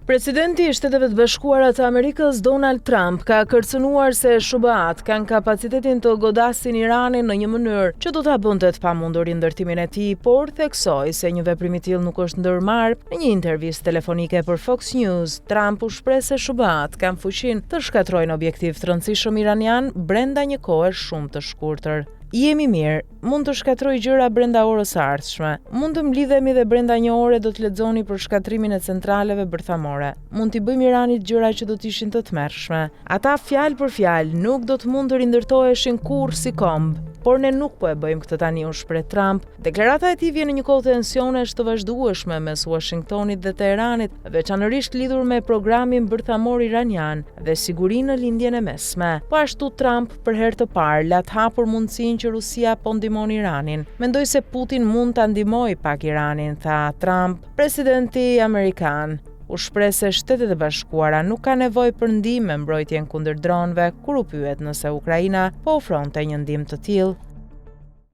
Presidenti i Shteteve të Bashkuara të Amerikës Donald Trump ka kërcënuar se SBA-t kanë kapacitetin të godasin Iranin në një mënyrë që do ta bënte të pamundur ndërtimin e tij, por theksoi se një veprim i tillë nuk është ndërmarrë. Në një intervistë telefonike për Fox News, Trump u shpreh se SBA-t kanë fuqinë të shkatrojnë objektiv të rëndësishëm iranian brenda një kohe shumë të shkurtër. Jemi mirë, mund të shkatroj gjëra brenda orës së ardhshme. Mund të mblidhemi dhe brenda një ore do të lexoni për shkatrimin e centraleve bërthamore. Mund t'i bëjmë Iranit gjëra që do të ishin të tmerrshme. Ata fjalë për fjalë nuk do të mund të rindërtoheshin kurrë si komb, por ne nuk po e bëjmë këtë tani, u shpreh Trump. Deklarata e tij vjen në një kohë tensionesh të vazhdueshme mes Washingtonit dhe Teheranit, veçanërisht lidhur me programin bërthamor iranian dhe sigurinë në lindjen e mesme. Po ashtu Trump për herë të parë la të hapur mundësinë që Rusia po ndihmon Iranin. Mendoj se Putin mund ta ndihmojë pak Iranin, tha Trump. Presidenti amerikan u shpreh se Shtetet e Bashkuara nuk ka nevojë për ndihmë me mbrojtjen kundër dronëve kur u pyet nëse Ukraina po ofronte një ndihmë të tillë.